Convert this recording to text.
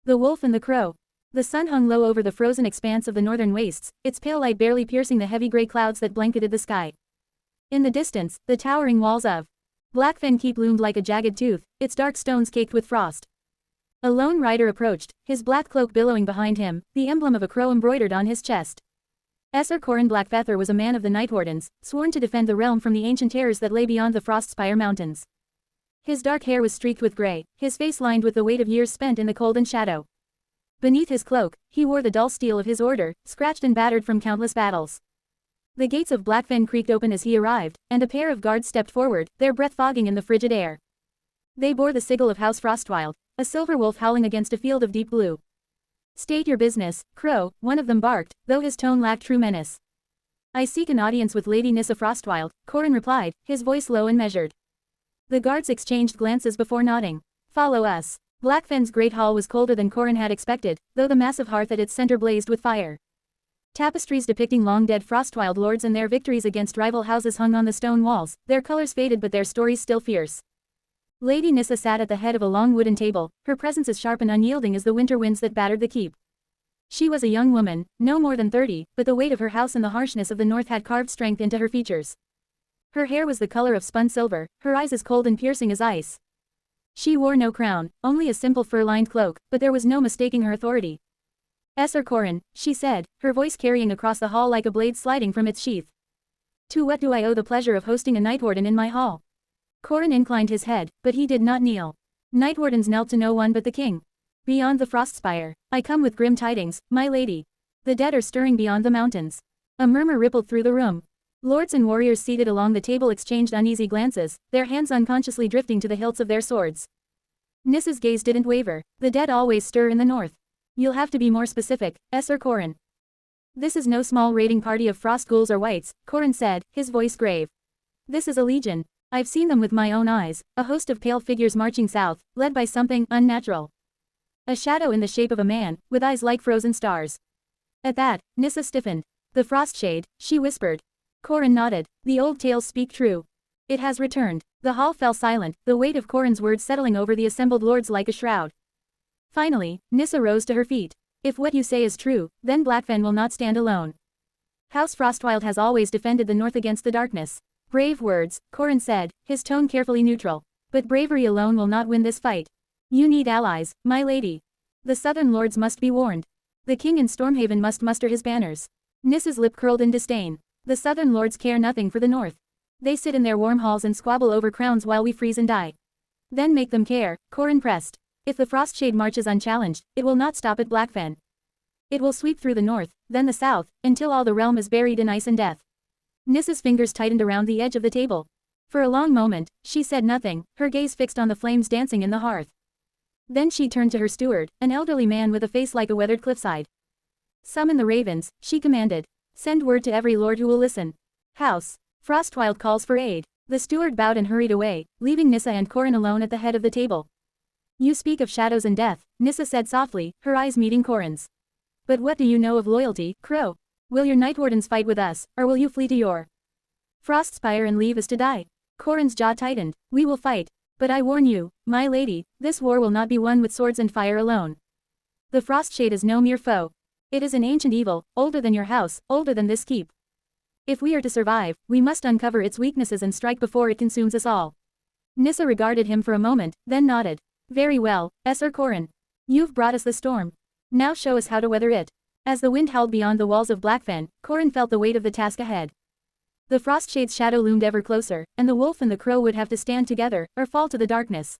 The Wolf and the Crow. The sun hung low over the frozen expanse of the northern wastes, its pale light barely piercing the heavy gray clouds that blanketed the sky. In the distance, the towering walls of Blackfen Keep loomed like a jagged tooth, its dark stones caked with frost. A lone rider approached, his black cloak billowing behind him, the emblem of a crow embroidered on his chest. Esser Corin Blackfeather was a man of the Night Wardens, sworn to defend the realm from the ancient terrors that lay beyond the Frostspire Mountains. His dark hair was streaked with gray, his face lined with the weight of years spent in the cold and shadow. Beneath his cloak, he wore the dull steel of his order, scratched and battered from countless battles. The gates of Blackfen creaked open as he arrived, and a pair of guards stepped forward, their breath fogging in the frigid air. They bore the sigil of House Frostwild, a silver wolf howling against a field of deep blue. "State your business, Crow," one of them barked, though his tone lacked true menace. "I seek an audience with Lady Nissa Frostwild," Corin replied, his voice low and measured. The guards exchanged glances before nodding. "Follow us." Blackfen's great hall was colder than Corin had expected, though the massive hearth at its center blazed with fire. Tapestries depicting long-dead Frostwild lords and their victories against rival houses hung on the stone walls, their colors faded but their stories still fierce. Lady Nissa sat at the head of a long wooden table, her presence as sharp and unyielding as the winter winds that battered the keep. She was a young woman, no more than 30, but the weight of her house and the harshness of the north had carved strength into her features. Her hair was the color of spun silver, her eyes as cold and piercing as ice. She wore no crown, only a simple fur-lined cloak, but there was no mistaking her authority. "Esser Corin," she said, her voice carrying across the hall like a blade sliding from its sheath. "To what do I owe the pleasure of hosting a Night Warden in my hall?" Corin inclined his head, but he did not kneel. Night Wardens knelt to no one but the king. "Beyond the Frostspire, I come with grim tidings, my lady. The dead are stirring beyond the mountains." A murmur rippled through the room. Lords and warriors seated along the table exchanged uneasy glances, their hands unconsciously drifting to the hilts of their swords. Nissa's gaze didn't waver. "The dead always stir in the north. You'll have to be more specific, Esser Corin." "This is no small raiding party of frost ghouls or wights," Corin said, his voice grave. "This is a legion. I've seen them with my own eyes, a host of pale figures marching south, led by something unnatural. A shadow in the shape of a man, with eyes like frozen stars." At that, Nissa stiffened. "The Frostshade," she whispered. Corin nodded. "The old tales speak true. It has returned." The hall fell silent, the weight of Corin's words settling over the assembled lords like a shroud. Finally, Nissa rose to her feet. "If what you say is true, then Blackfen will not stand alone. House Frostwild has always defended the north against the darkness." "Brave words," Corin said, his tone carefully neutral. "But bravery alone will not win this fight. You need allies, my lady. The southern lords must be warned. The king in Stormhaven must muster his banners." Nissa's lip curled in disdain. "The southern lords care nothing for the north. They sit in their warm halls and squabble over crowns while we freeze and die." "Then make them care," Corin pressed. "If the Frostshade marches unchallenged, it will not stop at Blackfen. It will sweep through the north, then the south, until all the realm is buried in ice and death." Nissa's fingers tightened around the edge of the table. For a long moment, she said nothing, her gaze fixed on the flames dancing in the hearth. Then she turned to her steward, an elderly man with a face like a weathered cliffside. "Summon the ravens," she commanded. "Send word to every lord who will listen. House Frostwild calls for aid." The steward bowed and hurried away, leaving Nissa and Corin alone at the head of the table. "You speak of shadows and death," Nissa said softly, her eyes meeting Corin's. "But what do you know of loyalty, Crow? Will your Night Wardens fight with us, or will you flee to your Frostspire and leave us to die?" Corin's jaw tightened. "We will fight. But I warn you, my lady, this war will not be won with swords and fire alone. The Frostshade is no mere foe. It is an ancient evil, older than your house, older than this keep. If we are to survive, we must uncover its weaknesses and strike before it consumes us all." Nissa regarded him for a moment, then nodded. "Very well, Esser Corin. You've brought us the storm. Now show us how to weather it." As the wind howled beyond the walls of Blackfen, Corin felt the weight of the task ahead. The Frostshade's shadow loomed ever closer, and the wolf and the crow would have to stand together, or fall to the darkness.